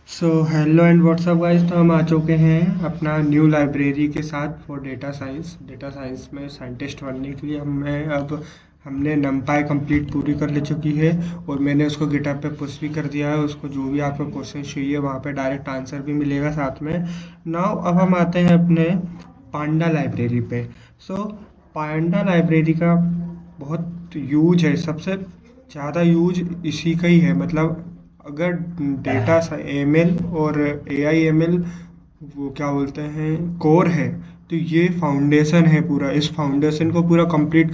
So hello and WhatsApp guys. तो हम आ चुके हैं अपना न्यू लाइब्रेरी के साथ फॉर डेटा साइंस में साइंटिस्ट बनने के लिए हमने नमपाई कंप्लीट पूरी कर ले चुकी है और मैंने उसको गिटहब पे पुश भी कर दिया है। उसको जो भी आपको क्वेश्चन चाहिए वहाँ पे डायरेक्ट आंसर भी मिलेगा साथ में। नाउ अब हम आते हैं अपने पांडा लाइब्रेरी पे। सो पांडा लाइब्रेरी का बहुत यूज है, सबसे ज़्यादा यूज इसी का ही है। मतलब अगर डेटा एमएल और एआई एमएल वो क्या बोलते हैं कोर है, तो ये फाउंडेशन है। पूरा इस फाउंडेशन को पूरा कंप्लीट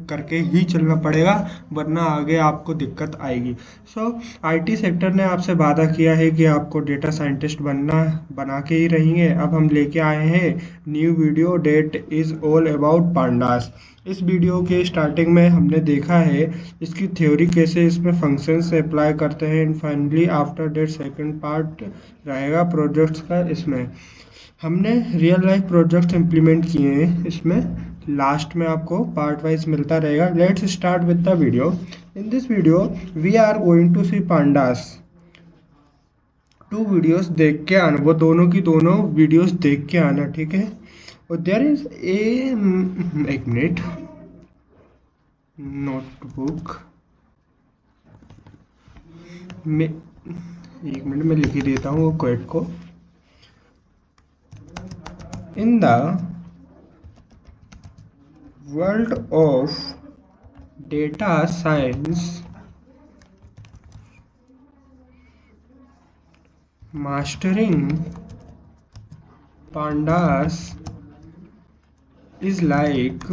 करके ही चलना पड़ेगा, वरना आगे आपको दिक्कत आएगी। सो आईटी सेक्टर ने आपसे वादा किया है कि आपको डेटा साइंटिस्ट बना के ही रहेंगे। अब हम लेके आए हैं new video that is all about pandas. इस वीडियो के स्टार्टिंग में हमने देखा है इसकी थ्योरी कैसे इसमें फंक्शंस अप्लाई करते हैं, and finally after that second part रहेगा प्रोजेक्ट्स का। इसमें हमने रियल लाइफ प्रोजेक्ट्स इम्प्लीमेंट किए हैं। इसमें लास्ट में आपको पार्ट वाइज मिलता रहेगा। Let's start with the video. In this video we are going to see pandas. Two videos देख के आना, वो दोनों की दोनों वीडियोस देख के आना, ठीक है। और देयर इज ए एक मिनट नोटबुक में, एक मिनट में लिख ही देता हूँ वो क्वेट को। In the world of data science mastering pandas is like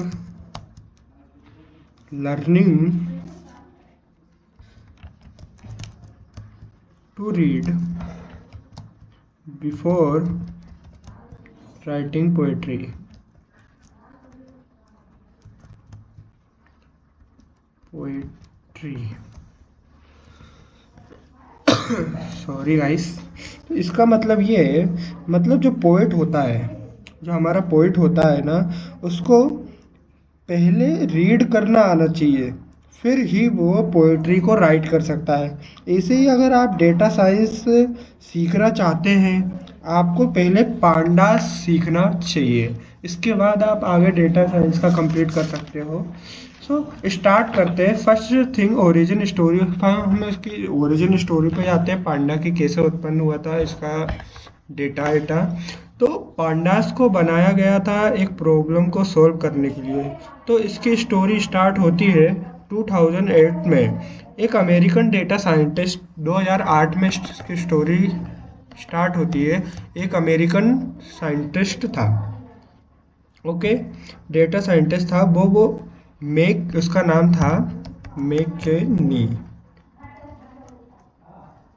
learning to read before writing poetry. Sorry guys. तो इसका मतलब ये है, मतलब जो पोएट होता है, जो हमारा पोएट होता है ना, उसको पहले रीड करना आना चाहिए, फिर ही वो पोएट्री को राइट कर सकता है। ऐसे ही अगर आप डेटा साइंस सीखना चाहते हैं, आपको पहले पांडास सीखना चाहिए, इसके बाद आप आगे डेटा साइंस का कंप्लीट कर सकते हो। सो स्टार्ट करते हैं। First thing origin story. हम इसकी ओरिजिन स्टोरी पे जाते हैं, पांडा की कैसे उत्पन्न हुआ था इसका डेटा। तो पांडास को बनाया गया था एक प्रॉब्लम को सॉल्व करने के लिए। तो इसकी स्टोरी स्टार्ट होती है 2008 में। एक अमेरिकन डेटा साइंटिस्ट 2008 में इसकी स्टोरी स्टार्ट होती है। एक अमेरिकन साइंटिस्ट था, ओके, डेटा साइंटिस्ट था वो उसका नाम था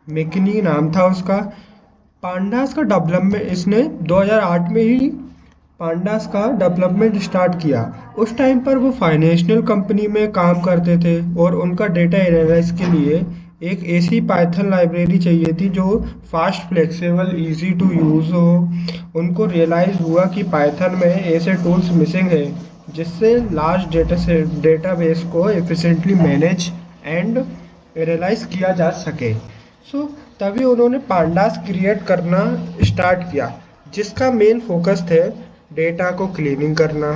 मेकनी नाम था उसका। पांडास का डेवलपमेंट इसने 2008 में ही पांडास का डेवलपमेंट स्टार्ट किया। उस टाइम पर वो फाइनेंशियल कंपनी में काम करते थे और उनका डेटा एनालाइज के लिए एक ऐसी पाइथन लाइब्रेरी चाहिए थी जो fast, flexible, easy to use हो। उनको रियलाइज़ हुआ कि पाइथन में ऐसे टूल्स मिसिंग है जिससे लार्ज डेटाबेस को एफिशिएंटली मैनेज एंड एनालाइज किया जा सके। सो तभी उन्होंने पांडास क्रिएट करना स्टार्ट किया, जिसका मेन फोकस थे डेटा को क्लीनिंग करना,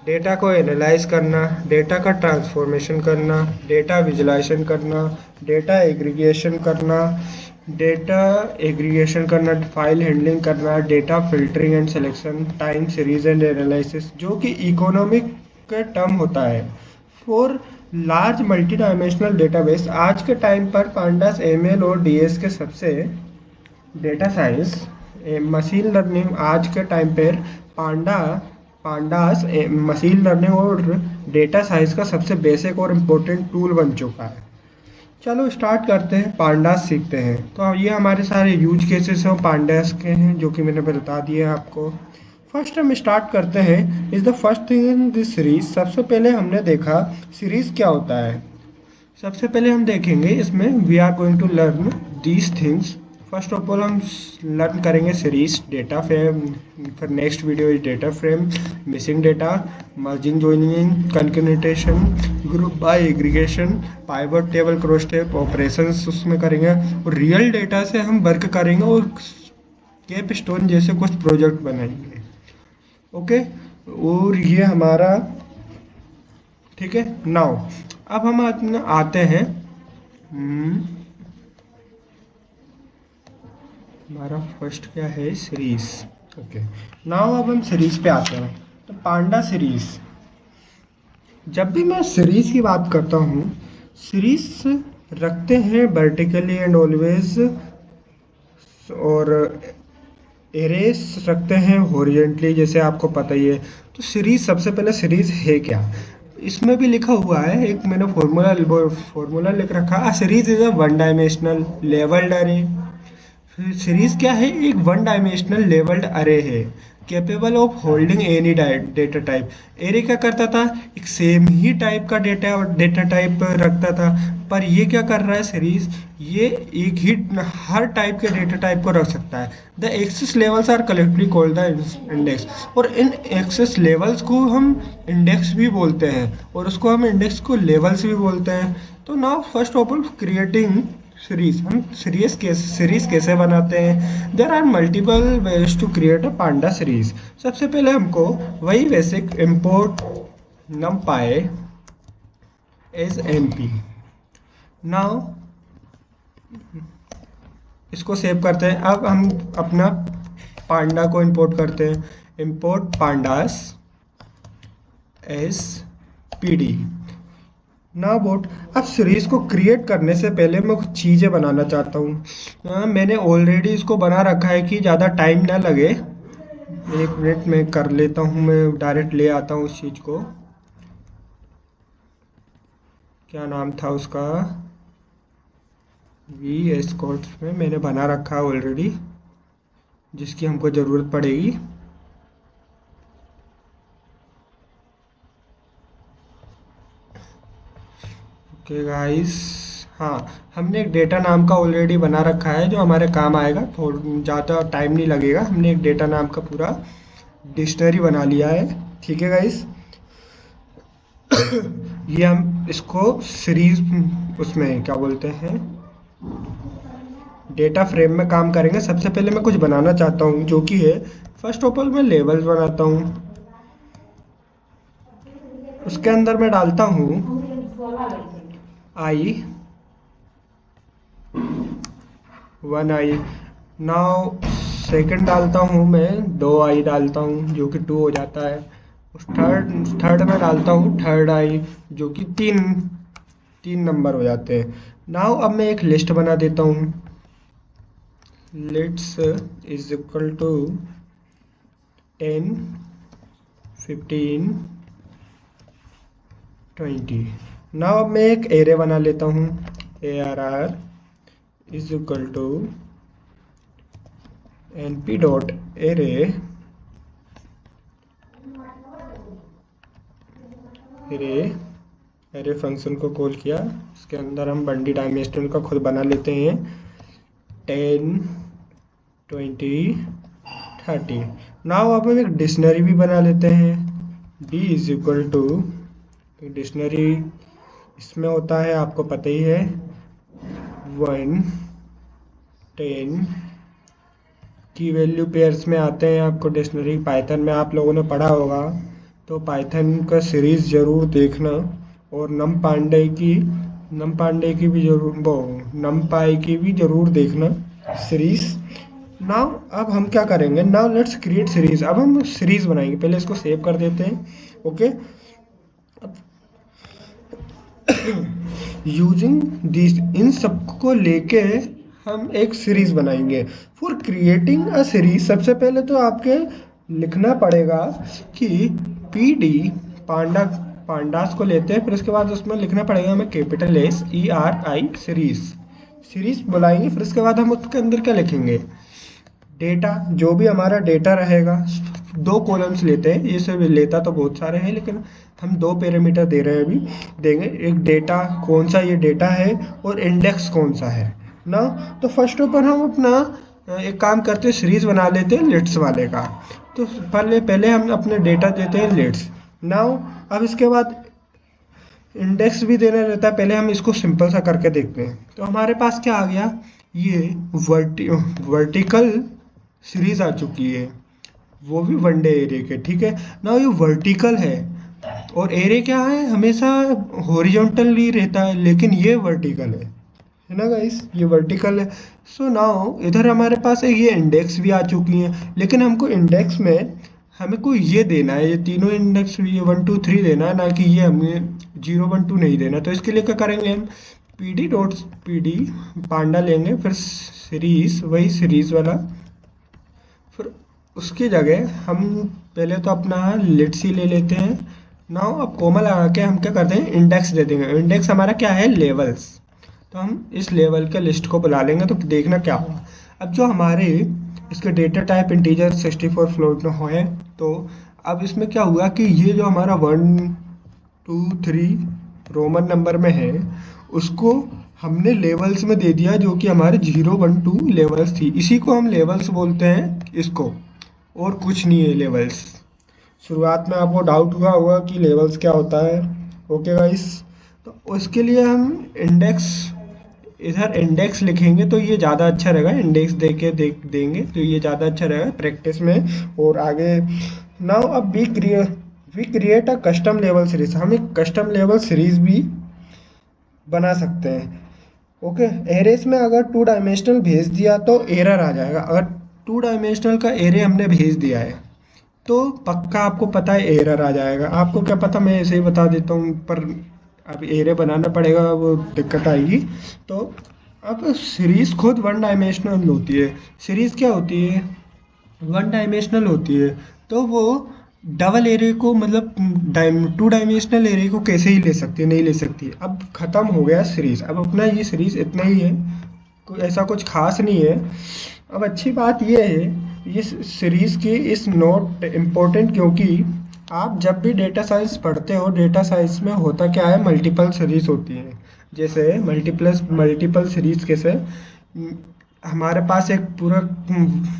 डेटा को एनालाइज करना, डेटा का ट्रांसफॉर्मेशन करना, डेटा विजुलाइजेशन करना, डेटा एग्रीगेशन करना, फाइल हैंडलिंग करना, data filtering and selection, time series and analysis, जो कि इकोनॉमिक का टर्म होता है for large multi dimensional database. आज के टाइम पर पांडास एमएल और डीएस के सबसे डेटा साइंस मशीन लर्निंग आज के टाइम पर पांडास मशीन लर्निंग और डेटा साइंस का सबसे बेसिक और इम्पोर्टेंट टूल बन चुका है। चलो स्टार्ट करते हैं, पांडास सीखते हैं। तो ये हमारे सारे यूज केसेस हैं पांडास के हैं, जो कि मैंने बता दिए आपको। फर्स्ट हम स्टार्ट करते हैं is the first thing in this series. सबसे पहले हमने देखा सीरीज क्या होता है। सबसे पहले हम देखेंगे इसमें we are going to learn these things. First of all हम लर्न करेंगे सीरीज डेटा फ्रेम, फिर next video is data frame, missing data, merging, joining, concatenation, group by aggregation, pivot table, cross tab, operations उसमें करेंगे, और real data से हम work करेंगे और केप स्टोन जैसे कुछ प्रोजेक्ट बनाएंगे। ओके, और ये हमारा ठीक है। नाउ अब हम आते हैं हमारा फर्स्ट क्या है, सीरीज। ओके, नाउ अब हम सीरीज पे आते हैं। तो पांडा सीरीज, जब भी मैं सीरीज की बात करता हूँ, सीरीज रखते हैं वर्टिकली एंड ऑलवेज, और एरेस रखते हैं हॉरिजॉन्टली, जैसे आपको पता ही है। तो सीरीज, सबसे पहले सीरीज है क्या, इसमें भी लिखा हुआ है, एक मैंने फॉर्मूला लिख रखा है। Series is a one dimensional labelled array. Series क्या है, एक वन डायमेंशनल लेवल्ड अरे है, capable of holding any data type. Array क्या करता था, एक सेम ही टाइप का डेटा टाइप रखता था, पर ये क्या कर रहा है सीरीज, ये एक ही हर टाइप के डेटा टाइप को रख सकता है। The axis labels are collectively called the index, और इन एक्सेस लेवल्स को हम इंडेक्स भी बोलते हैं, और उसको हम इंडेक्स को लेवल्स भी बोलते हैं। तो now first of all creating series, हम सीरीज कैसे बनाते हैं। There are multiple ways to create a panda series. सबसे पहले हमको वही basic import numpy as np. Now इसको सेव करते हैं। अब हम अपना पांडा को इंपोर्ट करते हैं, इंपोर्ट पांडास एज पीडी। ना बोट, अब सीरीज को क्रिएट करने से पहले मैं कुछ चीज़ें बनाना चाहता हूँ। मैंने ऑलरेडी इसको बना रखा है कि ज़्यादा टाइम ना लगे। एक मिनट में कर लेता हूँ, मैं डायरेक्ट ले आता हूँ उस चीज़ को। क्या नाम था उसका, VS Code में मैंने बना रखा है ऑलरेडी, जिसकी हमको ज़रूरत पड़ेगी। ओके गाइस, हाँ, हमने एक डेटा नाम का ऑलरेडी बना रखा है जो हमारे काम आएगा, थोड़ा ज़्यादा टाइम नहीं लगेगा। हमने एक डेटा नाम का पूरा डिक्शनरी बना लिया है, ठीक है गाइस। ये हम इसको सीरीज उसमें क्या बोलते हैं, डेटा फ्रेम में काम करेंगे। सबसे पहले मैं कुछ बनाना चाहता हूँ जो कि है, फर्स्ट ऑफ ऑल मैं लेवल्स बनाता हूँ। उसके अंदर मैं डालता हूँ I, 1 I। नाउ सेकंड डालता हूँ मैं 2 I डालता हूँ, जो कि 2 हो जाता है। थर्ड में डालता हूँ थर्ड I, जो कि 3 नंबर हो जाते हैं। नाउ अब मैं एक लिस्ट बना देता हूँ। लिट्स इज इक्वल टू 10, 15, 20। नाउ अब मैं एक एरे बना लेता हूँ। ARR is equal to np dot array, array function को कॉल किया। इसके अंदर हम बंडी डायमेंशनल का खुद बना लेते हैं, 10, 20, 30। नाउ अब हम एक डिक्शनरी भी बना लेते हैं। D is equal to, dictionary इसमें होता है, आपको पता ही है, 1, 10 की वैल्यू पेयर्स में आते हैं। आपको डिक्शनरी पाइथन में आप लोगों ने पढ़ा होगा, तो पाइथन का सीरीज ज़रूर देखना, और नमपाई की भी नमपाई की भी ज़रूर देखना सीरीज। नाउ अब हम क्या करेंगे, नाउ लेट्स क्रिएट सीरीज। अब हम सीरीज बनाएंगे, पहले इसको सेव कर देते हैं। ओके, यूजिंग दिस, इन सबको लेके हम एक सीरीज बनाएंगे। फॉर क्रिएटिंग अ सीरीज, सबसे पहले तो आपके लिखना पड़ेगा कि PD पांडास को लेते हैं, फिर उसके बाद उसमें लिखना पड़ेगा हमें कैपिटल SERI सीरीज बुलाएंगे। फिर उसके बाद हम उसके अंदर क्या लिखेंगे, डेटा, जो भी हमारा डेटा रहेगा। 2 कॉलम्स लेते हैं, ये सब लेता तो बहुत सारे हैं, लेकिन हम 2 पैरामीटर दे रहे हैं अभी, देंगे। एक डेटा, कौन सा ये डेटा है, और इंडेक्स कौन सा है। ना। तो फर्स्ट ऊपर हम अपना एक काम करते हैं, सीरीज बना लेते हैं लिट्स वाले का। तो पहले पहले हम अपने डेटा देते हैं लिट्स नाउ। अब इसके बाद इंडेक्स भी देना रहता है। पहले हम इसको सिंपल सा करके देखते हैं। तो हमारे पास क्या आ गया, ये वर्टिकल सीरीज आ चुकी है, वो भी वन डे एरे के। ठीक है ना, ये वर्टिकल है और एरे क्या है, हमेशा हॉरिजॉन्टल ही रहता है, लेकिन ये वर्टिकल है ना गाइस, ये वर्टिकल है। सो नाउ इधर हमारे पास एक ये इंडेक्स भी आ चुकी हैं, लेकिन हमको इंडेक्स में हमें को ये देना है, ये तीनों इंडेक्स भी, ये 1 2 3 देना है, ना कि ये हमें 0 1 2 नहीं देना। तो इसके लिए क्या करेंगे हम, pd पांडा लेंगे, फिर सीरीज, वही सीरीज वाला, फिर उसकी जगह हम पहले तो अपना लिट्स ही ले लेते हैं। नाउ अब कोमा लगा के हम क्या करते हैं, इंडेक्स दे देंगे। इंडेक्स हमारा क्या है, लेवल्स। तो हम इस लेवल के लिस्ट को बुला लेंगे, तो देखना क्या हुआ। अब जो हमारे इसके डेटा टाइप इंटीजर 64 फ्लोट में है, तो अब इसमें क्या हुआ कि ये जो हमारा 1 2 3 रोमन नंबर में है, उसको हमने लेवल्स में दे दिया, जो कि हमारे 0 1 2 लेवल्स थी। इसी को हम लेवल्स बोलते हैं इसको, और कुछ नहीं है लेवल्स। शुरुआत में आपको डाउट हुआ होगा कि लेवल्स क्या होता है। ओके गाइस, तो उसके लिए हम इंडेक्स, इधर इंडेक्स लिखेंगे तो ये ज़्यादा अच्छा रहेगा। इंडेक्स दे के देंगे तो ये ज़्यादा अच्छा रहेगा प्रैक्टिस में और आगे। नाउ अब we create a custom level series. हम एक कस्टम लेवल सीरीज भी बना सकते हैं। ओके, एरेस में अगर 2 डायमेंशनल भेज दिया तो एरर आ जाएगा। अगर 2 डायमेंशनल का एरे हमने भेज दिया है तो पक्का आपको पता है एरर आ जाएगा। आपको क्या पता, मैं ऐसे ही बता देता हूँ, पर अब एरे बनाना पड़ेगा, वो दिक्कत आएगी। तो अब सीरीज़ खुद 1 डायमेंशनल होती है। सीरीज़ क्या होती है, 1 डायमेंशनल होती है। तो वो डबल एरे को, मतलब 2 डायमेंशनल एरे को कैसे ही ले सकती है, नहीं ले सकती। अब ख़त्म हो गया सीरीज़। अब अपना ये सीरीज़ इतना ही है, कोई ऐसा कुछ खास नहीं है। अब अच्छी बात ये है, इस सीरीज़ की इस नोट इम्पोर्टेंट, क्योंकि आप जब भी डेटा साइंस पढ़ते हो, डेटा साइंस में होता क्या है, मल्टीपल सीरीज होती है। जैसे मल्टीपल सीरीज कैसे, हमारे पास एक पूरा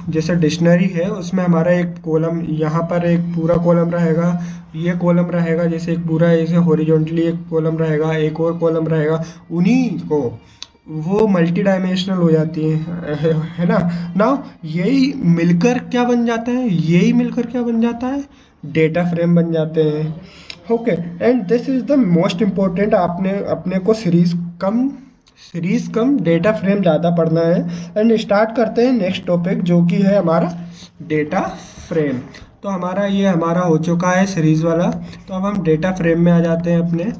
जैसे डिक्शनरी है, उसमें हमारा एक कॉलम, यहाँ पर एक पूरा कॉलम रहेगा, ये कॉलम रहेगा, जैसे एक पूरा ऐसे हॉरिजॉन्टली एक कॉलम रहेगा, एक और कॉलम रहेगा, उन्हीं को वो मल्टी डायमेंशनल हो जाती है ना। नाउ यही मिलकर क्या बन जाता है, यही मिलकर क्या बन जाता है, डेटा फ्रेम बन जाते हैं। Okay, and this is the most important. आपने अपने को सीरीज कम डेटा फ्रेम ज़्यादा पढ़ना है। एंड स्टार्ट करते हैं नेक्स्ट टॉपिक, जो कि है हमारा डेटा फ्रेम। तो हमारा ये हमारा हो चुका है सीरीज वाला। तो अब हम डेटा फ्रेम में आ जाते हैं अपने।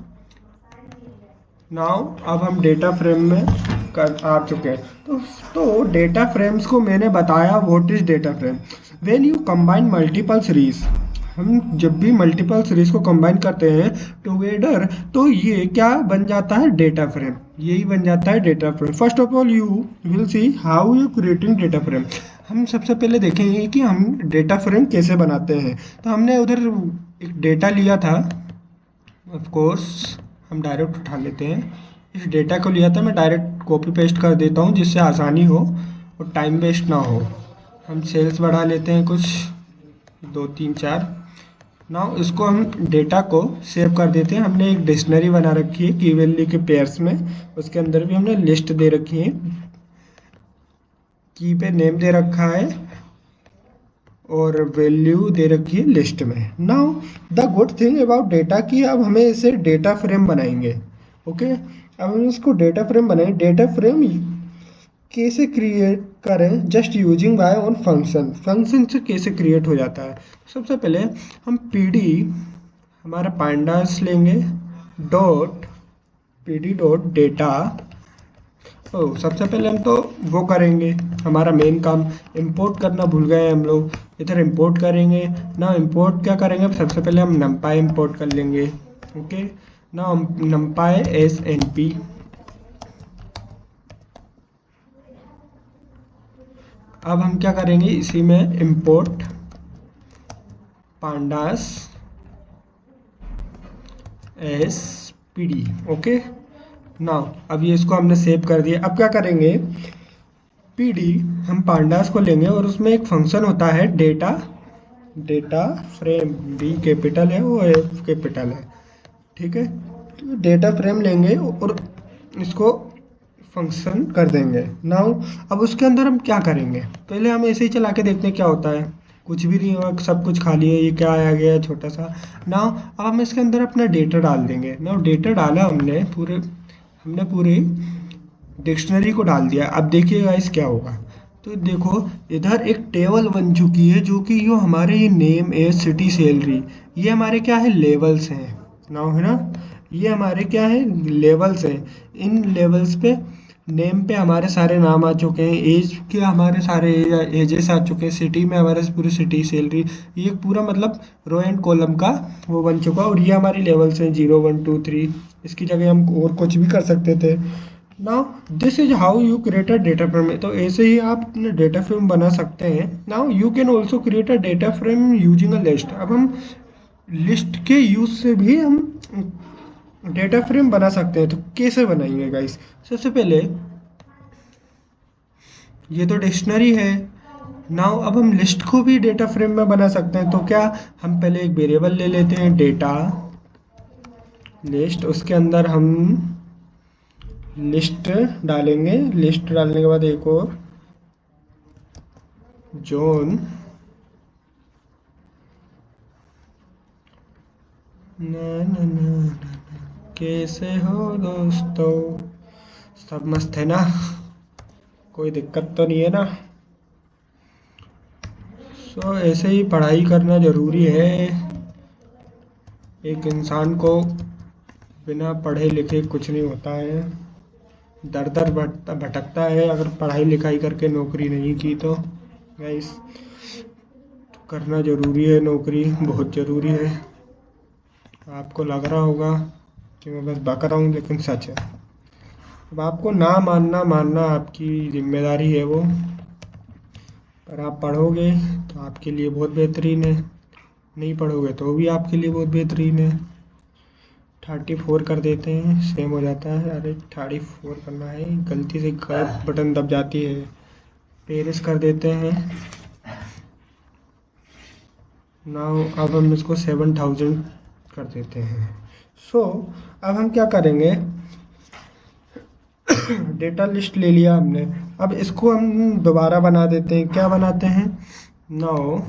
नाउ अब हम डेटा फ्रेम में आ चुके हैं। तो डेटा फ्रेम्स को मैंने बताया, what is data frame. When you combine multiple series, हम जब भी मल्टीपल सीरीज को कंबाइन करते हैं टुगेदर, तो ये क्या बन जाता है, डेटा फ्रेम। यही बन जाता है data frame. First of all you will see how you creating data frame. हम सबसे पहले देखेंगे कि हम डेटा फ्रेम कैसे बनाते हैं। तो हमने उधर एक डेटा लिया था, ऑफ कोर्स हम डायरेक्ट उठा लेते हैं। इस डेटा को लिया था, मैं डायरेक्ट कॉपी पेस्ट कर देता हूँ, जिससे आसानी हो और टाइम वेस्ट ना हो। हम सेल्स बढ़ा लेते हैं कुछ 2 3 4। नाउ इसको हम डेटा को सेव कर देते हैं। हमने एक डिक्शनरी बना रखी है की वैल्यू के पेयर्स में, उसके अंदर भी हमने लिस्ट दे रखी है, की पे नेम दे रखा है और वैल्यू दे रखी है लिस्ट में। Now the good thing about data कि अब हमें इसे डेटा फ्रेम बनाएंगे। ओके, अब हम इसको डेटा फ्रेम बनाएंगे। डेटा फ्रेम कैसे क्रिएट करें, just using by on function से कैसे क्रिएट हो जाता है। सबसे पहले हम pd हमारा पांडास लेंगे, डॉट pd डॉट डेटा। सबसे पहले हम तो वो करेंगे, हमारा मेन काम इंपोर्ट करना भूल गए हम लोग। इधर इंपोर्ट करेंगे ना। इंपोर्ट क्या करेंगे, सबसे पहले हम numpy इंपोर्ट कर लेंगे। ओके, ना numpy snp। अब हम क्या करेंगे, इसी में import pandas spd। Okay, now अब ये इसको हमने सेव कर दिया। अब क्या करेंगे, पीडी हम पांडास को लेंगे और उसमें एक फंक्शन होता है डेटा फ्रेम, डी कैपिटल है वो एफ कैपिटल है, ठीक है। तो डेटा फ्रेम लेंगे और इसको फंक्शन कर देंगे। नाउ अब उसके अंदर हम क्या करेंगे, पहले हम ऐसे ही चला के देखते हैं क्या होता है। कुछ भी नहीं हुआ, सब कुछ खाली है। ये क्या आया गया छोटा सा। नाउ अब हम इसके अंदर अपना डेटा डाल देंगे। नाउ डेटा डाला हमने पूरे डिक्शनरी को डाल दिया। अब देखिए गाइस क्या होगा। तो देखो इधर एक टेबल बन चुकी है जो कि जो हमारे ये नेम एज सिटी सैलरी, ये हमारे क्या है, लेवल्स हैं। नाउ है ना, ये हमारे क्या है, लेवल्स हैं। इन लेवल्स पे नेम पे हमारे सारे नाम आ चुके हैं, एज के हमारे सारे एजेस आ चुके हैं, सिटी में हमारे पूरी सिटी सैलरी, ये पूरा मतलब रो एंड कॉलम का वो बन चुका है। और ये हमारी लेवल्स हैं 0 1 2 3। इसकी जगह हम और कुछ भी कर सकते थे। Now this is how you create a data frame. तो ऐसे ही आप अपने डेटा फ्रेम बना सकते हैं। Now you can also create a data frame using a list. अब हम लिस्ट के यूज से भी हम डेटा फ्रेम बना सकते हैं। तो कैसे बनाएंगे गाइस, सबसे पहले ये तो डिक्शनरी है। नाउ अब हम लिस्ट को भी डेटा फ्रेम में बना सकते हैं। तो क्या, हम पहले एक वेरिएबल ले लेते हैं डेटा लिस्ट, उसके अंदर हम लिस्ट डालेंगे। लिस्ट डालने के बाद एक और जोन, कैसे हो दोस्तों, सब मस्त है ना, कोई दिक्कत तो नहीं है ना। सो ऐसे ही पढ़ाई करना ज़रूरी है। एक इंसान को बिना पढ़े लिखे कुछ नहीं होता है, दर दर भटकता है अगर पढ़ाई लिखाई करके नौकरी नहीं की तो। गाइस करना ज़रूरी है, नौकरी बहुत ज़रूरी है। आपको लग रहा होगा कि मैं बस बक रहा हूँ, लेकिन सच है। अब आपको ना मानना आपकी जिम्मेदारी है वो, पर आप पढ़ोगे तो आपके लिए बहुत बेहतरीन है, नहीं पढ़ोगे तो भी आपके लिए बहुत बेहतरीन है। 34 कर देते हैं, सेम हो जाता है। अरे 34 करना है, गलती से गलत बटन दब जाती है। पेरिस कर देते हैं। नाउ अब हम इसको 7000 कर देते हैं। सो अब हम क्या करेंगे, डेटा लिस्ट ले लिया हमने। अब इसको हम दोबारा बना देते हैं। क्या बनाते हैं, नाउ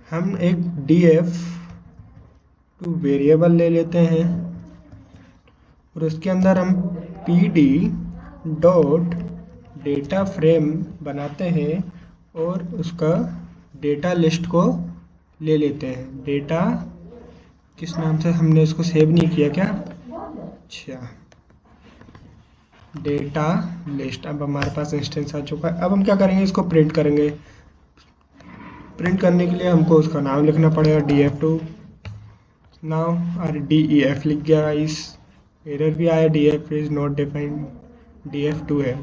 हम एक df टू वेरिएबल ले लेते हैं और उसके अंदर हम pd डॉट डेटा फ्रेम बनाते हैं और उसका डेटा लिस्ट को ले लेते हैं। डेटा किस नाम से, हमने इसको सेव नहीं किया क्या, अच्छा डेटा लिस्ट। अब हमारे पास इंस्टेंस आ चुका है। अब हम क्या करेंगे, इसको प्रिंट करेंगे। प्रिंट करने के लिए हमको उसका नाम लिखना पड़ेगा df2। नाउ और def लिख गया गाइस, एरर भी आया, df is not defined, df2 है।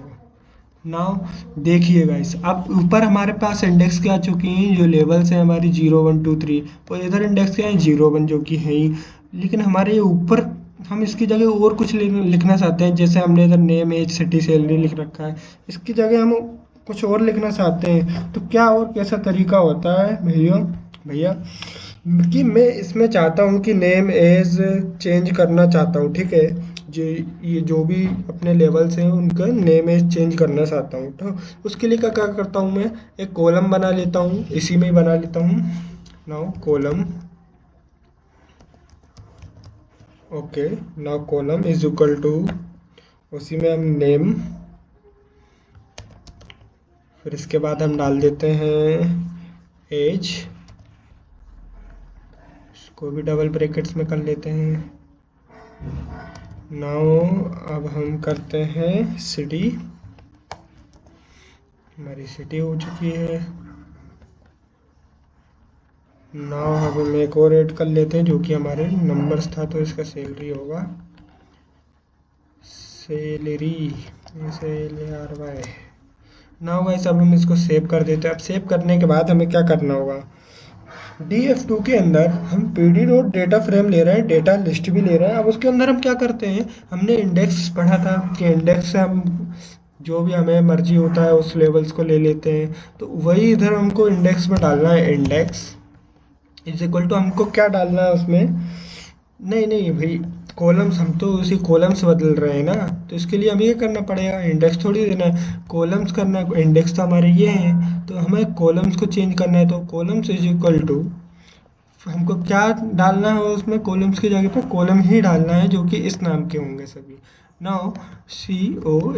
नाउ देखिए गाइस, अब ऊपर हमारे पास इंडेक्स क्या आ चुकी हैं, जो लेवल्स हैं हमारी 0 1 2 3, और इधर इंडेक्स क्या है 0 1, जो कि है ही। लेकिन हमारे ये ऊपर हम इसकी जगह और कुछ लिखना चाहते हैं। जैसे हमने इधर नेम एज सिटी सैलरी लिख रखा है, इसकी जगह हम कुछ और लिखना चाहते हैं। तो क्या और कैसा तरीका होता है भैया कि मैं इसमें चाहता हूँ कि नेम एज चेंज करना चाहता हूँ, ठीक है। ये जो भी अपने लेवल्स हैं उनका नेम एज चेंज करना चाहता हूँ। तो उसके लिए क्या क्या करता हूँ, मैं एक कॉलम बना लेता हूँ, इसी में ही बना लेता हूँ। Now column, okay, now column is equal to, उसी में हम नेम, फिर इसके बाद हम डाल देते हैं एज, इसको भी डबल ब्रैकेट्स में कर लेते हैं। नाउ अब हम करते हैं सिटी, हमारी सिटी हो चुकी है। नाउ अब हम एक और ऐड कर लेते हैं जो कि हमारे नंबर्स था, तो इसका सैलरी होगा सैलरी SALRY। नाउ गाइस अब हम इसको सेव कर देते हैं। अब सेव करने के बाद हमें क्या करना होगा, df2 के अंदर हम pd डॉट डेटा फ्रेम ले रहे हैं, डेटा लिस्ट भी ले रहे हैं। अब उसके अंदर हम क्या करते हैं, हमने इंडेक्स पढ़ा था कि इंडेक्स से हम जो भी हमें मर्जी होता है उस लेवल्स को ले लेते हैं। तो वही इधर हमको इंडेक्स में डालना है, इंडेक्स इज इक्वल टू हमको क्या डालना है उसमें, नहीं नहीं भाई कॉलम्स, हम तो उसी कॉलम्स बदल रहे हैं ना, तो इसके लिए हमें ये करना पड़ेगा, इंडेक्स थोड़ी देना है, कॉलम्स करना है। इंडेक्स तो हमारे ये हैं, तो हमें कॉलम्स को चेंज करना है, तो कॉलम्स इज इक्वल टू हमको क्या डालना है उसमें, कॉलम्स की जगह पर कॉलम ही डालना है जो कि इस नाम के होंगे सभी। Now COLUMN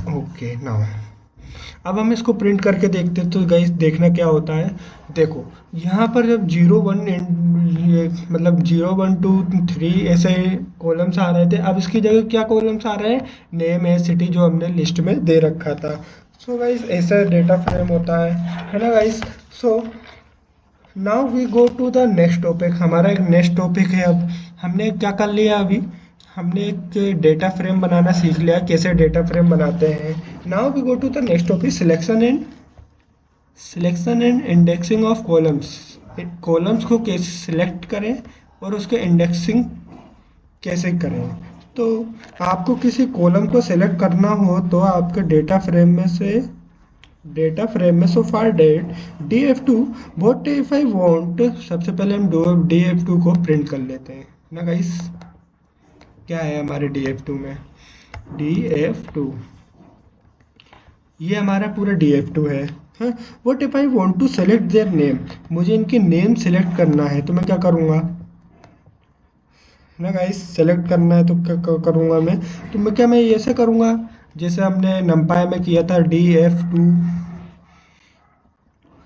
okay. नाउ अब हम इसको प्रिंट करके देखते हैं, तो गाइस देखना क्या होता है। देखो यहाँ पर जब 0 1 मतलब 0 1 2 3 ऐसे कॉलम्स आ रहे थे, अब इसकी जगह क्या कॉलम्स आ रहे हैं, नेम है, सिटी, जो हमने लिस्ट में दे रखा था। सो गाइस ऐसा डेटा फ्रेम होता है ना guys. So now we go to the next topic. हमारा एक नेक्स्ट टॉपिक है। अब हमने क्या कर लिया, अभी हमने एक डेटा फ्रेम बनाना सीख लिया, कैसे डेटा फ्रेम बनाते हैं। Now we go to the next topic, selection and indexing of columns. Columns को कैसे सिलेक्ट करें और उसके इंडेक्सिंग कैसे करें। तो आपको किसी कॉलम को सेलेक्ट करना हो तो आपके डेटा फ्रेम में so far date df2 what if I want, सबसे पहले हम df2 को प्रिंट कर लेते हैं ना गाइस। क्या है हमारे df2 में, df2 ये हमारा पूरा df2 है। What if I want to select their name, मुझे इनके नेम सेलेक्ट करना है, तो मैं क्या करूँगा ना गाइस, सेलेक्ट करना है तो क्या करूँगा मैं, तो मैं ऐसे करूँगा जैसे हमने नंपाई में किया था df2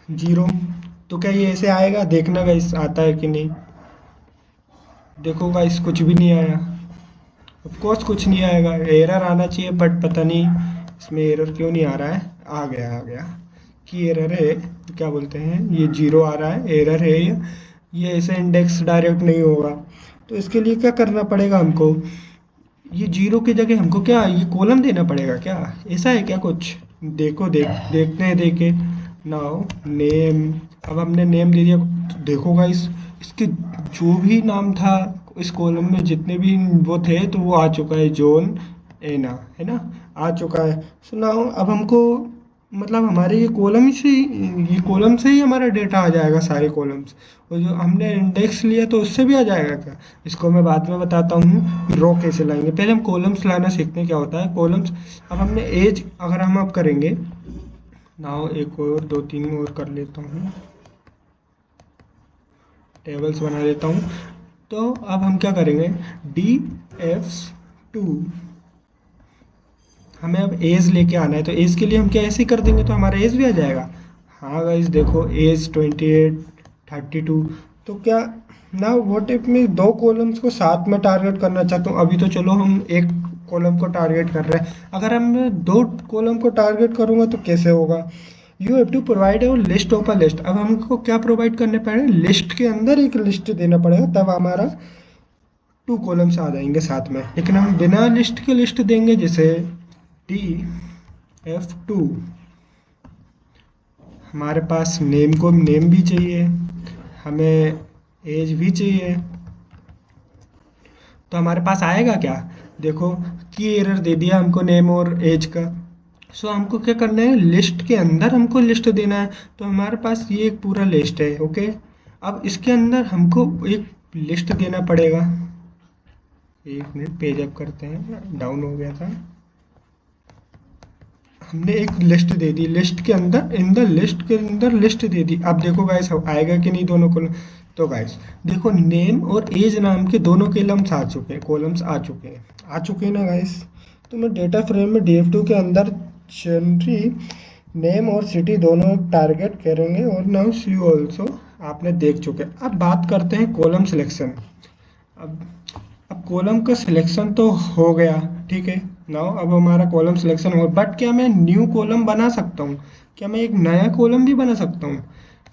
0। तो क्या ये ऐसे आएगा, देखना गाइस आता है कि नहीं। देखो गाइस कुछ भी नहीं आया, ऑफ कोर्स कुछ नहीं आएगा, एरर आना चाहिए बट पता नहीं इसमें एरर क्यों नहीं आ रहा है। आ गया कि एरर है, क्या बोलते हैं, ये 0 आ रहा है, एरर है ये ऐसे इंडेक्स डायरेक्ट नहीं होगा। तो इसके लिए क्या करना पड़ेगा हमको, ये 0 की जगह हमको क्या ये कॉलम देना पड़ेगा क्या, ऐसा है क्या कुछ। देखो देखते हैं देखे। नाउ नेम, अब हमने नेम दे दिया, तो देखो गाइस इसके जो भी नाम था इस कॉलम में, जितने भी वो थे तो वो आ चुका है, जॉन एना है ना, आ चुका है। सो नाउ अब हमको मतलब हमारे ये कॉलम से ही हमारा डेटा आ जाएगा, सारे कॉलम्स। और जो हमने इंडेक्स लिया तो उससे भी आ जाएगा क्या, इसको मैं बाद में बताता हूँ रो कैसे लाएंगे। पहले हम कॉलम्स लाना सीखते हैं क्या होता है कॉलम्स। अब हमने एज अगर हम अब करेंगे, नाउ एक और 2 3 और कर लेता हूँ, टेबल्स बना लेता हूँ। तो अब हम क्या करेंगे, df2 हमें अब एज लेके आना है, तो एज के लिए हम क्या ऐसे ही कर देंगे तो हमारा एज भी आ जाएगा। हाँ गाइस देखो एज 28 32। तो क्या ना व्हाट इफ मैं 2 कॉलम्स को साथ में टारगेट करना चाहता हूँ, अभी तो चलो हम एक कॉलम को टारगेट कर रहे हैं, अगर हम 2 कॉलम को टारगेट करूँगा तो कैसे होगा। You have to provide a list of a list. अब हमको क्या प्रोवाइड करने पड़ेगा, लिस्ट के अंदर एक लिस्ट देना पड़ेगा, तब हमारा 2 कॉलम्स आ जाएंगे साथ में। लेकिन हम बिना लिस्ट के लिस्ट देंगे, जैसे df2 हमारे पास नेम भी चाहिए, हमें एज भी चाहिए, तो हमारे पास आएगा क्या, देखो की एरर दे दिया हमको नेम और एज का। सो हमको क्या करना है, लिस्ट के अंदर हमको लिस्ट देना है। तो हमारे पास ये एक पूरा लिस्ट है, ओके। अब इसके अंदर हमको एक लिस्ट देना पड़ेगा। एक मिनट पेज अप करते हैं, डाउन हो गया था। हमने एक लिस्ट दे दी, लिस्ट के अंदर लिस्ट के अंदर लिस्ट दे दी। अब देखो गाइस आएगा कि नहीं दोनों को। तो गाइस देखो नेम और एज नाम के दोनों कॉलम्स आ चुके हैं, आ चुके हैं ना गाइस। तो मैं डेटा फ्रेम में df2 के अंदर जनरी नेम और सिटी दोनों टारगेट करेंगे, और नाउ सी ऑल्सो आपने देख चुके। अब बात करते हैं कॉलम सिलेक्शन। अब कॉलम का सिलेक्शन तो हो गया, ठीक है। नाउ अब हमारा कॉलम सिलेक्शन हो, बट क्या मैं न्यू कॉलम बना सकता हूँ, क्या मैं एक नया कॉलम भी बना सकता हूँ।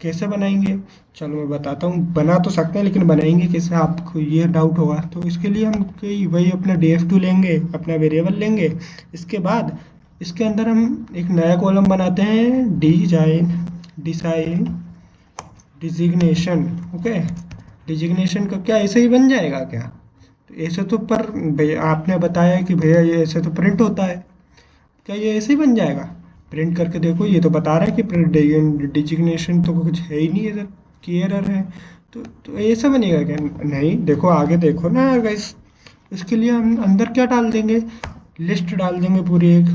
कैसे बनाएंगे, चलो मैं बताता हूँ। बना तो सकते हैं लेकिन बनाएंगे कैसे, आपको ये डाउट होगा। तो इसके लिए हम वही अपना df2 लेंगे, अपना वेरिएबल लेंगे। इसके बाद इसके अंदर हम एक नया कॉलम बनाते हैं, डिसाइन डिजिग्नेशन। ओके, डिजिग्नेशन का क्या ऐसे ही बन जाएगा क्या? तो ऐसे तो पर भैया आपने बताया कि भैया ये ऐसे तो प्रिंट होता है, क्या ये ऐसे ही बन जाएगा? प्रिंट करके देखो, ये तो बता रहा है कि डिजिग्नेशन तो कुछ है ही नहीं इधर, कि एरर है। तो ऐसा बनेगा क्या? नहीं, देखो आगे देखो ना गाइस। इसके लिए हम अंदर क्या डाल देंगे, लिस्ट डाल देंगे पूरी एक।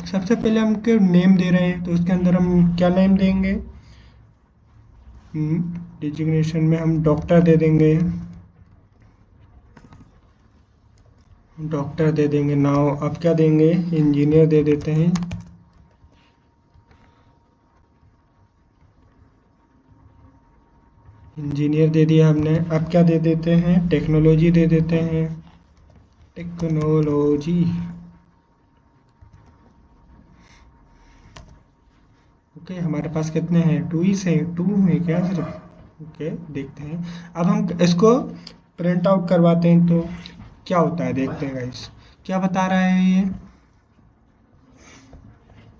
सबसे पहले हम के नेम दे रहे हैं, तो उसके अंदर हम क्या नेम देंगे? डिजिग्नेशन में हम डॉक्टर दे देंगे, डॉक्टर दे देंगे। नाउ अब क्या देंगे? इंजीनियर दे देते हैं। इंजीनियर दे दिया हमने। अब क्या दे देते हैं? टेक्नोलॉजी दे देते हैं, टेक्नोलॉजी। ओके, हमारे पास कितने हैं? 2 ही से 2 है क्या सिर्फ? ओके, देखते हैं। अब हम इसको प्रिंट आउट करवाते हैं तो क्या होता है, देखते हैं गाइस। क्या बता रहा है ये?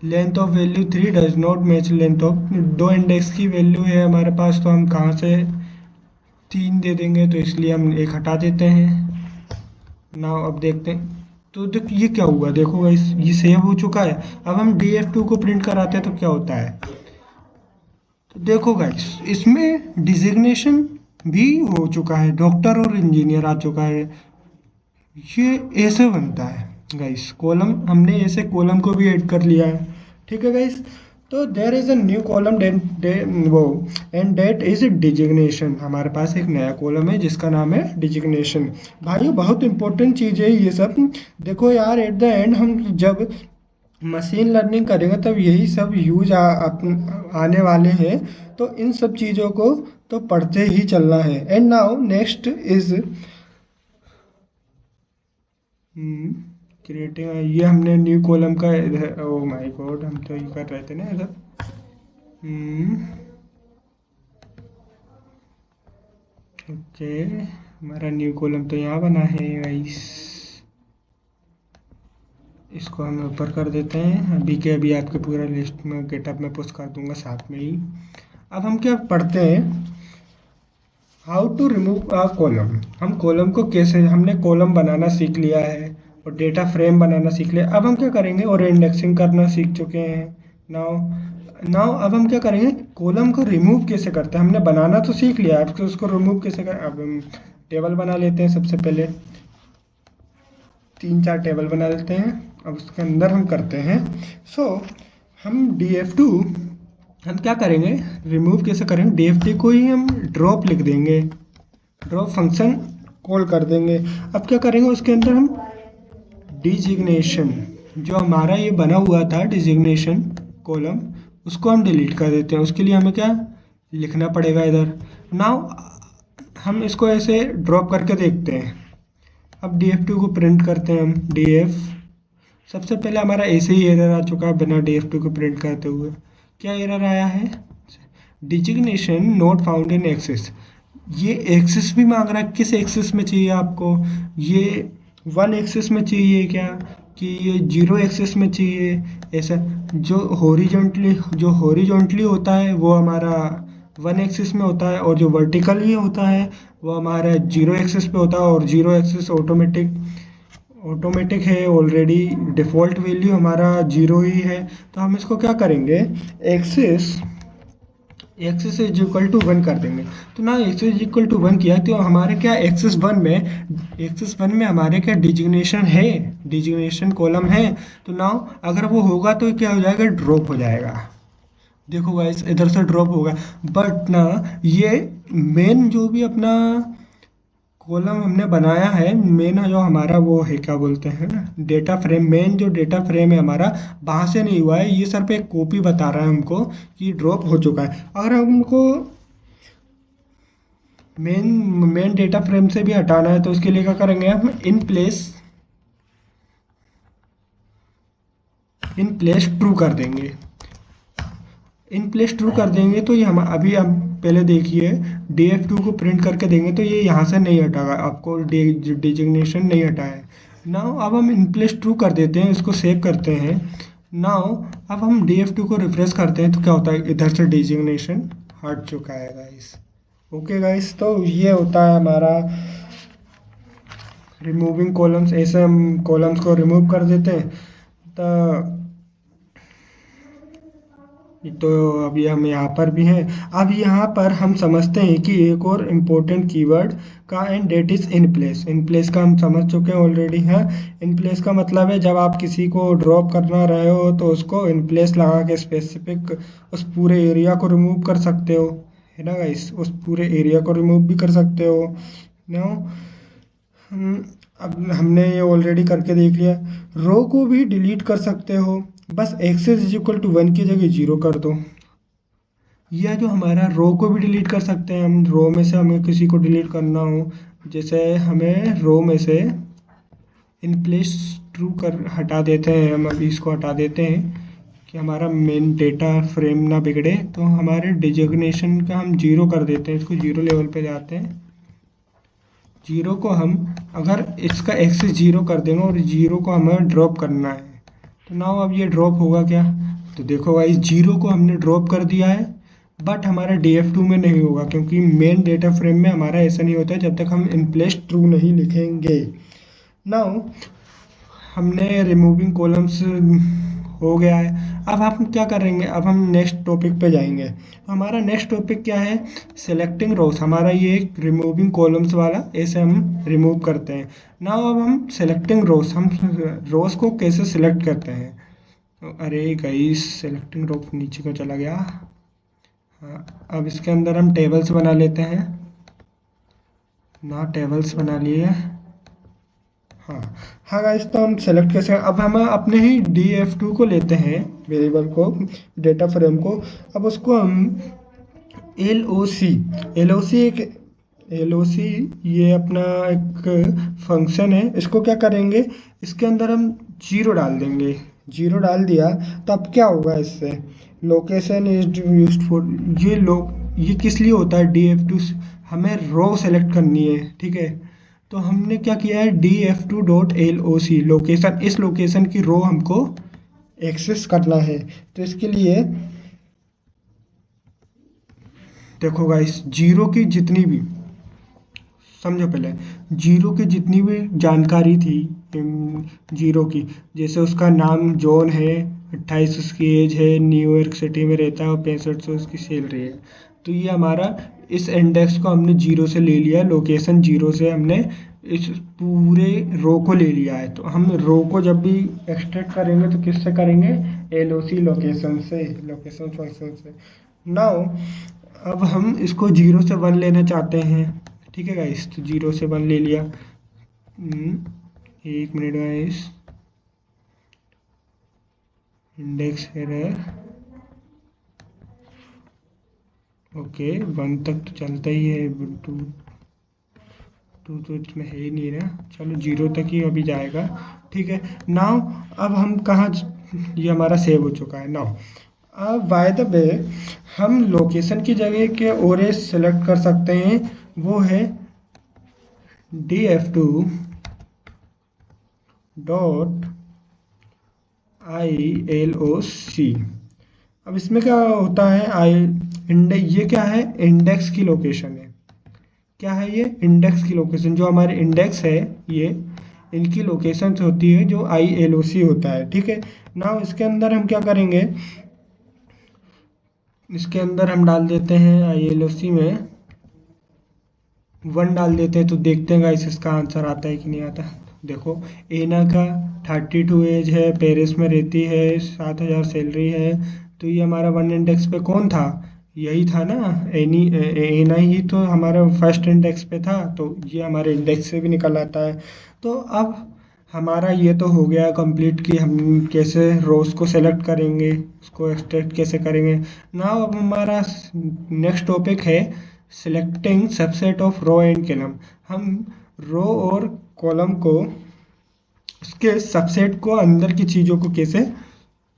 Length of value 3 does not match length of, 2 index की वैल्यू है हमारे पास, तो हम कहाँ से 3 दे देंगे, तो इसलिए हम एक हटा देते हैं। ना अब देखते हैं, तो देख ये क्या हुआ, देखो गाइस ये सेव हो चुका है। अब हम df2 को प्रिंट कराते हैं तो क्या होता है? तो देखो गाइस, इसमें डिजिग्नेशन भी हो चुका है, डॉक्टर और इंजीनियर आ चुका है। ये ऐसे बनता है गाइस कॉलम, हमने ऐसे कॉलम को भी ऐड कर लिया है। ठीक है गाइस, तो there is a new column वो एंड डेट इज डिजिग्नेशन। हमारे पास एक नया कॉलम है जिसका नाम है डिजिग्नेशन। भाइयों बहुत इंपॉर्टेंट चीज़ है ये सब। देखो यार, एट द एंड हम जब मशीन लर्निंग करेंगे तब यही सब यूज आने वाले हैं, तो इन सब चीज़ों को तो पढ़ते ही चलना है। And now next is creating. ये हमने न्यू कॉलम का इधर, ओ माय गॉड, हम तो ये कर रहे थे ना इधर। ओके, हमारा न्यू कॉलम तो यहाँ बना है गाइस। इसको हम ऊपर कर देते हैं, अभी के अभी आपके पूरा लिस्ट में गेटअप में पुश कर दूंगा साथ में ही। अब हम क्या पढ़ते हैं, how to remove a column. हम कॉलम को कैसे, हमने कॉलम बनाना सीख लिया है और डेटा फ्रेम बनाना सीख लिया। अब हम क्या करेंगे, और इंडेक्सिंग करना सीख चुके हैं। नाउ नाउ अब हम क्या करेंगे, कॉलम को रिमूव कैसे करते हैं। हमने बनाना तो सीख लिया, अब तो उसको रिमूव कैसे करें। अब हम टेबल बना लेते हैं, सबसे पहले 3-4 टेबल बना लेते हैं। अब उसके अंदर हम करते हैं, हम df2 हम क्या करेंगे, रिमूव कैसे करेंगे, df2 को ही हम ड्रॉप लिख देंगे, ड्रॉप फंक्शन कॉल कर देंगे। अब क्या करेंगे, उसके अंदर हम डिजिग्नेशन, जो हमारा ये बना हुआ था डिजिग्नेशन कॉलम, उसको हम डिलीट कर देते हैं। उसके लिए हमें क्या लिखना पड़ेगा इधर। नाउ हम इसको ऐसे ड्रॉप करके देखते हैं। अब df2 को प्रिंट करते हैं हम, df। सबसे पहले हमारा ऐसे ही एरर आ चुका है बिना df2 को प्रिंट करते हुए। क्या एरर आया है, designation not found in excess. ये एक्सेस भी मांग रहा है, किस एक्सेस में चाहिए आपको, ये 1 एक्सेस में चाहिए क्या, कि ये 0 एक्सेस में चाहिए। ऐसा जो हॉरिजॉन्टली होता है वो हमारा 1 एक्सिस में होता है, और जो वर्टिकली होता है वो हमारा 0 एक्सिस पे होता है। और 0 एक्सिस ऑटोमेटिक है, ऑलरेडी डिफ़ॉल्ट वैल्यू हमारा 0 ही है। तो हम इसको क्या करेंगे, एक्सिस इज इक्वल टू 1 कर देंगे। तो ना एक्सिस इज इक्वल टू 1 किया तो हमारे क्या एक्सिस वन में हमारे क्या डिजिग्नेशन कॉलम है। तो नाउ अगर वो होगा तो क्या हो जाएगा, ड्रॉप हो जाएगा। देखो गाइस इधर से ड्रॉप होगा, बट ना ये मेन जो भी अपना कॉलम हमने बनाया है, मेन जो हमारा वो है क्या बोलते हैं ना, डेटा फ्रेम, मेन जो डेटा फ्रेम है हमारा, वहाँ से नहीं हुआ है। ये सिर्फ एक कॉपी बता रहा है हमको कि ड्रॉप हो चुका है। अगर हमको मेन डेटा फ्रेम से भी हटाना है तो उसके लिए क्या करेंगे, हम इन प्लेस ट्रू कर देंगे। इन प्लेस ट्रू कर देंगे तो ये हम अभी हम पहले देखिए df2 को प्रिंट करके देंगे तो ये यहाँ से नहीं हटागा, आपको डिजिग्नेशन नहीं हटा है। नाउ अब हम इन प्लेस ट्रू कर देते हैं, इसको सेव करते हैं। नाउ अब हम df2 को रिफ्रेश करते हैं तो क्या होता है, इधर से डिजिग्नेशन हट चुका है गाइस। ओके गाइस, तो ये होता है हमारा रिमूविंग कॉलम्स। ऐसे हम कॉलम्स को रिमूव कर देते हैं। तो अभी हम यहाँ पर भी हैं। अब यहाँ पर हम समझते हैं कि एक और इम्पोर्टेंट कीवर्ड का and that is in place. In place का हम समझ चुके हैं ऑलरेडी। है इन प्लेस का मतलब है जब आप किसी को ड्रॉप करना रहे हो तो उसको इन प्लेस लगा के स्पेसिफिक उस पूरे एरिया को रिमूव कर सकते हो, है ना गाइस। उस पूरे एरिया को रिमूव भी कर सकते हो। नो अब हमने ये ऑलरेडी करके देख लिया। रो को भी डिलीट कर सकते हो, बस एक्सेस इज इक्वल टू 1 की जगह 0 कर दो। या जो हमारा रो को भी डिलीट कर सकते हैं हम। रो में से हमें किसी को डिलीट करना हो, जैसे हमें रो में से इन प्लेस ट्रू कर हटा देते हैं। हम अभी इसको हटा देते हैं कि हमारा मेन डेटा फ्रेम ना बिगड़े। तो हमारे डिजिग्नेशन का हम 0 कर देते हैं, इसको 0 लेवल पे जाते हैं। 0 को हम अगर इसका एक्सेस 0 कर देंगे और 0 को हमें ड्रॉप करना है, तो नाउ अब ये ड्रॉप होगा क्या। तो देखो गाइस, 0 को हमने ड्रॉप कर दिया है, बट हमारा df2 में नहीं होगा क्योंकि मेन डेटा फ्रेम में हमारा ऐसा नहीं होता है जब तक हम इन प्लेस ट्रू नहीं लिखेंगे। नाउ हमने रिमूविंग कॉलम्स हो गया है। अब हम क्या करेंगे, अब हम नेक्स्ट टॉपिक पे जाएंगे। तो हमारा नेक्स्ट टॉपिक क्या है, सिलेक्टिंग रोज। हमारा ये एक रिमूविंग कॉलम्स वाला ऐसे हम रिमूव करते हैं। नाउ अब हम सिलेक्टिंग रोज, हम रोज को कैसे सिलेक्ट करते हैं। तो अरे गाइस, सिलेक्टिंग रो नीचे को चला गया। हाँ, अब इसके अंदर हम टेबल्स बना लेते हैं ना। टेबल्स बना लिए। हाँ हाँ गाइस, तो हम सेलेक्ट कैसे, अब हम अपने ही df2 को लेते हैं, वेरिएबल को, डेटा फ्रेम को। अब उसको हम LOC ये अपना एक फंक्शन है। इसको क्या करेंगे, इसके अंदर हम 0 डाल देंगे। 0 डाल दिया तो अब क्या होगा इससे, लोकेशन इज यूज्ड फॉर, ये किस लिए होता है, df2 हमें रो सेलेक्ट करनी है, ठीक है। तो हमने क्या किया है, df2.loc लोकेशन, इस लोकेशन की रो हमको एक्सेस करना है। तो इसके लिए देखो गाइस, 0 की जितनी भी, समझो पहले, 0 की जितनी भी जानकारी थी 0 की, जैसे उसका नाम जॉन है, 28 उसकी एज है, न्यूयॉर्क सिटी में रहता है और 6500 उसकी सैलरी है। तो ये हमारा इस इंडेक्स को हमने 0 से ले लिया, लोकेशन 0 से हमने इस पूरे रो को ले लिया है। तो हम रो को जब भी एक्सट्रैक्ट करेंगे तो किससे करेंगे, LOC लोकेशन से, लोकेशन फंक्शन से। नाउ अब हम इसको 0 से 1 लेना चाहते हैं, ठीक है गाइस। तो 0 से 1 ले लिया। एक minute guys, index error. Okay, 1 तक तो चलता ही है, 2 तो इसमें है ही नहीं ना। चलो 0 तक ही अभी जाएगा, ठीक है। नाउ अब हम कहाँ, ये हमारा सेव हो चुका है। नाउ अब बाय द वे, हम लोकेशन की जगह के और सेलेक्ट कर सकते हैं, वो है df2 डॉट ILOC। अब इसमें क्या होता है, ये क्या है, इंडेक्स की लोकेशन है। क्या है ये, इंडेक्स की लोकेशन। जो हमारे इंडेक्स है ये, इनकी लोकेशंस होती है जो ILOC होता है, ठीक है। नाउ इसके अंदर हम क्या करेंगे, इसके अंदर हम डाल देते हैं ILOC में 1 डाल देते हैं। तो देखते हैं गाइस इसका आंसर आता है कि नहीं आता। देखो, एना का 32 एज है, पेरिस में रहती है, 7000 सैलरी है। तो ये हमारा 1 इंडेक्स पे कौन था, यही था ना, एना ही तो हमारा फर्स्ट इंडेक्स पे था। तो ये हमारे इंडेक्स से भी निकल आता है। तो अब हमारा ये तो हो गया कंप्लीट कि हम कैसे रोज को सेलेक्ट करेंगे, उसको एक्सट्रैक्ट कैसे करेंगे। नाउ अब हमारा नेक्स्ट टॉपिक है selecting subset of row and column. हम रो और कॉलम को, उसके सबसेट को, अंदर की चीज़ों को कैसे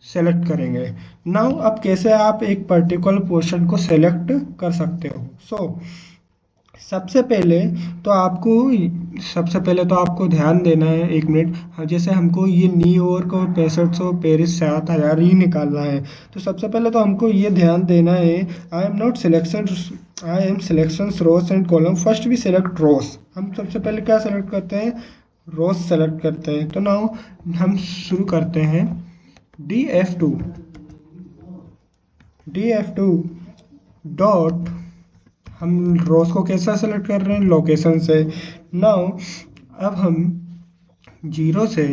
सेलेक्ट करेंगे। नाउ अब कैसे आप एक पर्टिकुलर पोर्शन को सेलेक्ट कर सकते हो। सो सबसे पहले सबसे पहले तो आपको ध्यान देना है, 1 मिनट। जैसे हमको ये न्यूयॉर्क और 6500 पेरिस 7000 ही निकालना है। तो सबसे पहले तो हमको ये ध्यान देना है, I am selection rows and column. First we select rows. हम सबसे पहले क्या सेलेक्ट करते हैं? रोस सेलेक्ट करते हैं। तो नाउ हम शुरू करते हैं। df2 डॉट, हम रोज को कैसा सेलेक्ट कर रहे हैं? लोकेशन से। नाउ अब हम 0 से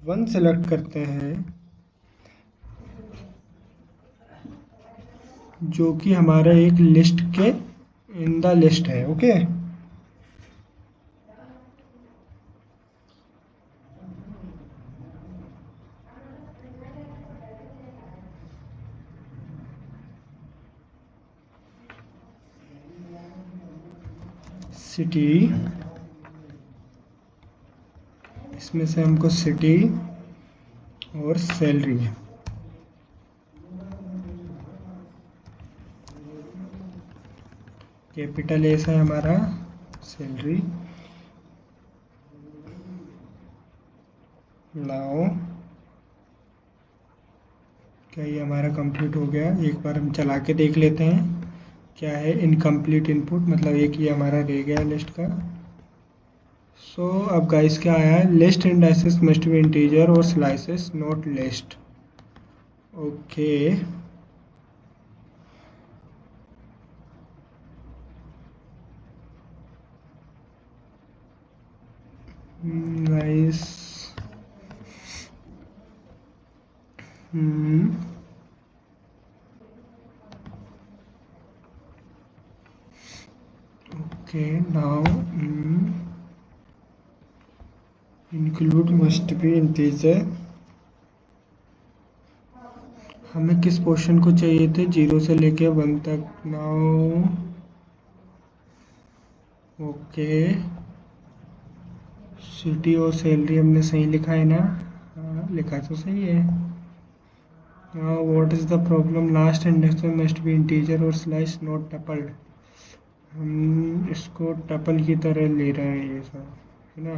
1 सेलेक्ट करते हैं, जो कि हमारा एक लिस्ट के इन द लिस्ट है। ओके, सिटी, इसमें से हमको सिटी और सैलरी, कैपिटल एस है हमारा सैलरी। नाउ क्या ये हमारा कंप्लीट हो गया? एक बार हम चला के देख लेते हैं क्या है। इनकम्प्लीट इनपुट, मतलब एक ये हमारा रह गया लिस्ट का। सो अब गाइस क्या आया है? List indices must be integer और slices not list. Okay, guys, okay. Now include must be integer. हमें किस पोर्शन को चाहिए थे? 0 से लेके 1 तक। नाउ ओके, सिटी और सैलरी हमने सही लिखा है ना? हाँ, लिखा तो सही है। Now what is the problem? Last index must be integer और स्लाइस नॉट टपल्ड। हम इसको टपल की तरह ले रहे हैं, ये सब है ना?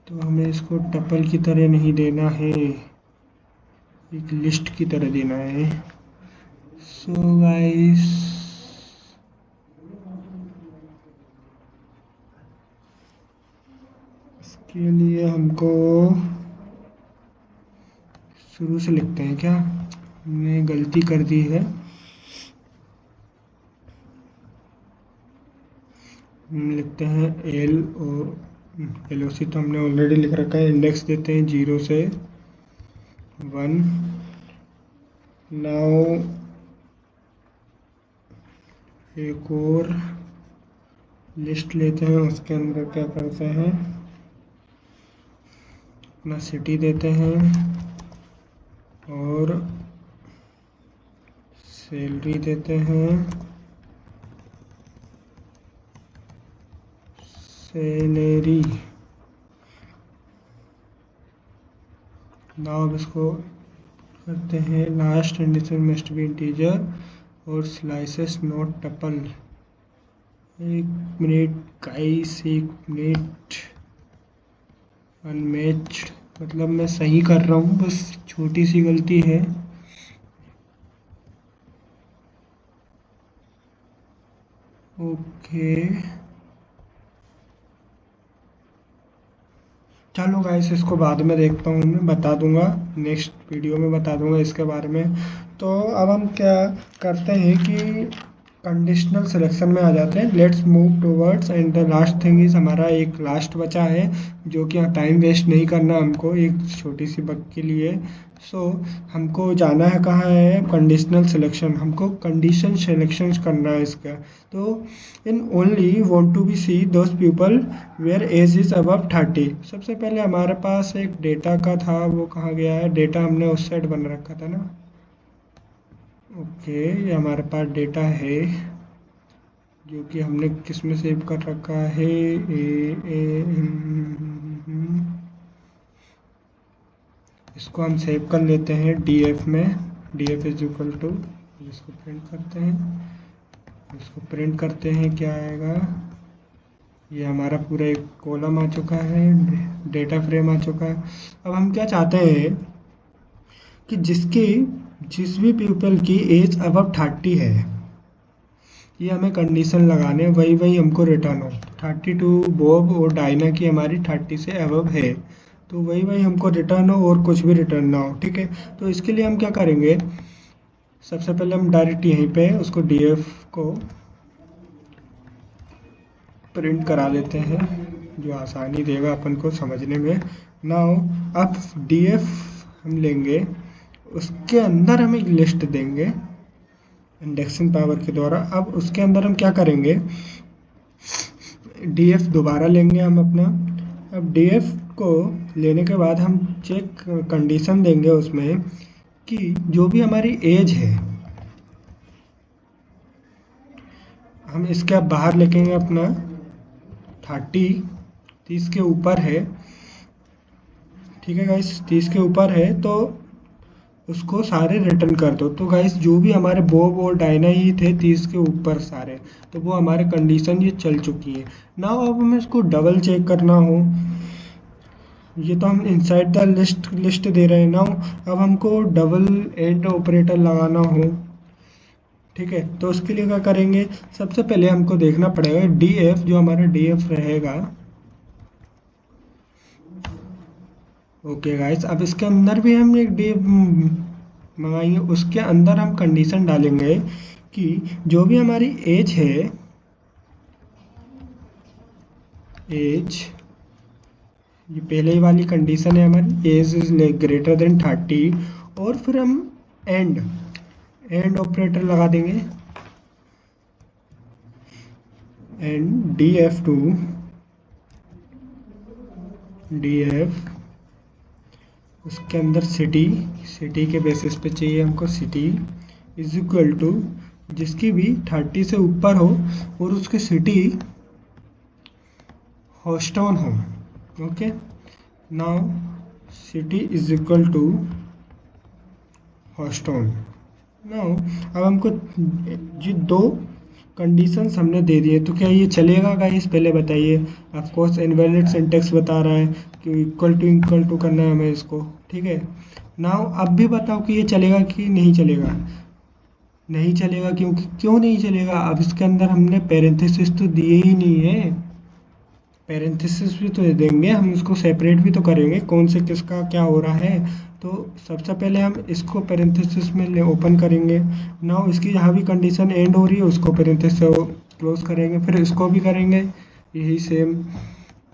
तो हमें इसको टपल की तरह नहीं देना है, एक लिस्ट की तरह देना है। सो गाइस, इसके लिए हमको शुरू से लिखते हैं क्या? हमने गलती कर दी है। हम लिखते हैं एल ओ सी, तो हमने ऑलरेडी लिख रखा है। इंडेक्स देते हैं 0 से 1। नाउ एक और लिस्ट लेते हैं, उसके अंदर क्या करते हैं? अपना सिटी देते हैं और सैलरी देते हैं, सैलरी। नाउ अब इसको करते हैं last indices must be integer और slices not tuple. 1 minute guys, 1 minute. Unmatched, मतलब मैं सही कर रहा हूँ, बस छोटी सी गलती है। ओके, चलो गाइस, इसको बाद में देखता हूँ, मैं बता दूंगा, नेक्स्ट वीडियो में बता दूंगा इसके बारे में। तो अब हम क्या करते हैं कि कंडीशनल सिलेक्शन में आ जाते हैं। Let's move towards and the last thing is, हमारा एक लास्ट बचा है जो कि टाइम वेस्ट नहीं करना हमको एक छोटी सी बग के लिए। सो हमको जाना है, कहाँ है? Conditional selection. हमको कंडीशन सिलेक्शन करना है इसका। तो in only want to be see those people where age is above 30। सबसे पहले हमारे पास एक डेटा का था, वो कहाँ गया है? डेटा हमने उस साइड बन रखा था ना। ओके, ये हमारे पास डेटा है जो कि हमने किस में सेव कर रखा है? इसको हम सेव कर लेते हैं डीएफ में। डीएफ इज इक्वल टू, इसको प्रिंट करते हैं, इसको प्रिंट करते हैं, क्या आएगा। ये हमारा पूरा एक कॉलम आ चुका है, डेटा फ्रेम आ चुका है। अब हम क्या चाहते हैं कि जिस भी पीपल की एज अबव 30 है, ये हमें कंडीशन लगाने, वही वही हमको रिटर्न हो। 32 बॉब और डायना की हमारी 30 से अबव है, तो वही वही हमको रिटर्न हो और कुछ भी रिटर्न ना हो। ठीक है, तो इसके लिए हम क्या करेंगे, सबसे पहले हम डायरेक्ट यहीं पे उसको डीएफ को प्रिंट करा लेते हैं, जो आसानी देगा अपन को समझने में। नाउ अब डीएफ हम लेंगे, उसके अंदर हम एक लिस्ट देंगे इंडेक्सिंग पावर के द्वारा। अब उसके अंदर हम क्या करेंगे, डीएफ दोबारा लेंगे हम अपना। अब डीएफ को लेने के बाद हम चेक कंडीशन देंगे उसमें कि जो भी हमारी एज है, हम इसके अब बाहर लिखेंगे अपना 30 के ऊपर है। ठीक है गाइस, 30 के ऊपर है तो उसको सारे रिटर्न कर दो। तो गाइस जो भी हमारे बॉब और डायना ही थे 30 के ऊपर सारे, तो वो हमारे कंडीशन ये चल चुकी है ना। अब हमें इसको डबल चेक करना हो, ये तो हम इनसाइड द लिस्ट दे रहे हैं ना। अब हमको डबल एंड ऑपरेटर लगाना हो, ठीक है, तो उसके लिए क्या करेंगे, सबसे पहले हमको देखना पड़ेगा डीएफ, जो हमारा डीएफ रहेगा। ओके गाइस, अब इसके अंदर भी हम एक डीएफ मंगाएंगे। उसके अंदर हम कंडीशन डालेंगे कि जो भी हमारी एज है, एज, ये पहले ही वाली कंडीशन है हमारी, एज इज ग्रेटर देन 30, और फिर हम एंड ऑपरेटर लगा देंगे, एंड डीएफ टू डीएफ, उसके अंदर सिटी के बेसिस पे चाहिए हमको, सिटी इज इक्वल टू जिसकी भी 30 से ऊपर हो और उसकी सिटी हॉस्टन हो। Okay, now city is equal to Houston. Now अब हमको ये दो कंडीशंस हमने दे दिए, तो क्या ये चलेगा गाइस, पहले बताइए। ऑफ कोर्स इनवैलिड सिंटेक्स बता रहा है कि इक्वल टू करना है हमें इसको। ठीक है, नाउ अब भी बताओ कि ये चलेगा कि नहीं चलेगा। नहीं चलेगा, क्यों नहीं चलेगा, अब इसके अंदर हमने पैरेंथेसिस तो दिए ही नहीं है। पैरेंथेसिस भी तो देंगे, हम इसको सेपरेट भी तो करेंगे कौन से किसका क्या हो रहा है। तो सबसे पहले हम इसको पैरेंथेसिस में ओपन करेंगे। नाउ इसकी जहाँ भी कंडीशन एंड हो रही है उसको पैरेंथेसिस से क्लोज करेंगे, फिर इसको भी करेंगे यही सेम।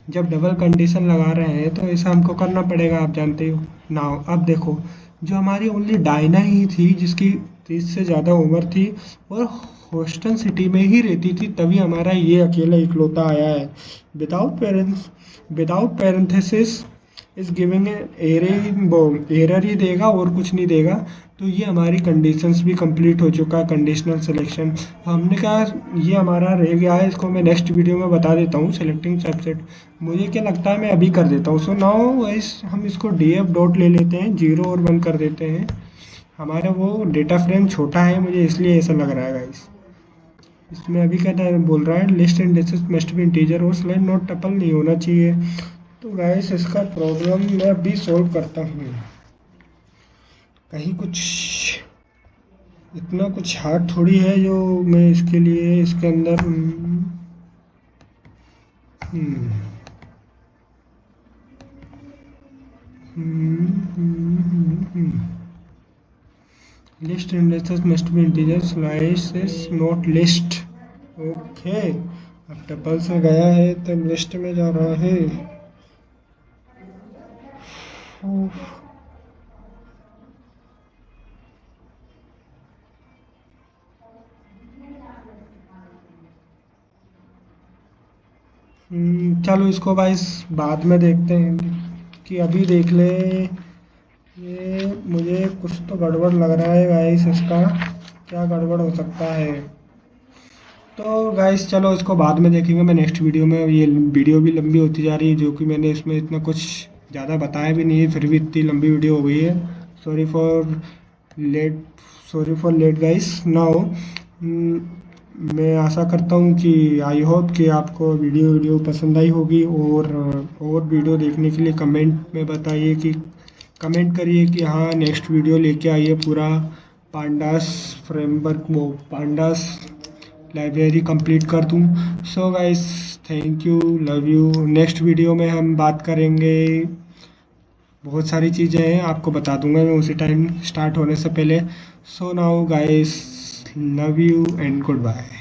जब डबल कंडीशन लगा रहे हैं तो ऐसा हमको करना पड़ेगा, आप जानते हो। नाउ अब देखो, जो हमारी ओनली डायना ही थी जिसकी 30 से ज़्यादा उम्र थी और होस्टन सिटी में ही रहती थी, तभी हमारा ये अकेला इकलौता आया है। विदाउट पैरेंथेसिस इस गिविंग एरर ही देगा और कुछ नहीं देगा। तो ये हमारी कंडीशंस भी कंप्लीट हो चुका है, कंडीशनल सिलेक्शन। हमने कहा ये हमारा रह गया है, इसको मैं नेक्स्ट वीडियो में बता देता हूँ। सेलेक्टिंग सबसेट मुझे क्या लगता है मैं अभी कर देता हूँ। सो नाउ गाइस हम इसको डीएफ डॉट ले लेते हैं, 0 और 1 कर देते हैं। हमारा वो डेटा फ्रेम छोटा है मुझे इसलिए ऐसा लग रहा है गाइस। इसमें अभी क्या बोल रहा है, list indexes must be integer और स्लाइड नोट टपल नहीं होना चाहिए। तो गाइस इसका प्रॉब्लम मैं अभी सॉल्व करता हूँ। कहीं कुछ इतना कुछ हार्ड थोड़ी है जो मैं इसके लिए इसके अंदर list indexes must be integer slices not list. Okay, अब टपल से गया है तब लिस्ट में जा रहा है। चलो इसको गाइस बाद में देखते हैं, कि अभी देख ले। ये मुझे कुछ तो गड़बड़ लग रहा है गाइस, इसका क्या गड़बड़ हो सकता है। तो गाइस चलो इसको बाद में देखेंगे मैं नेक्स्ट वीडियो में। ये वीडियो भी लंबी होती जा रही है, जो कि मैंने इसमें इतना कुछ ज़्यादा बताया भी नहीं है, फिर भी इतनी लंबी वीडियो हो गई है। Sorry for late guys. Now मैं आशा करता हूँ कि आई होप कि आपको वीडियो पसंद आई होगी। और वीडियो देखने के लिए कमेंट में बताइए कि कमेंट करिए कि हाँ नेक्स्ट वीडियो लेके आइए, पूरा पांडास फ्रेमवर्क वो पांडास लाइब्रेरी कंप्लीट कर दूँ। So guys, thank you, love you. Next video में हम बात करेंगे, बहुत सारी चीज़ें हैं, आपको बता दूंगा मैं उसी टाइम स्टार्ट होने से पहले। So now guys, love you and good bye.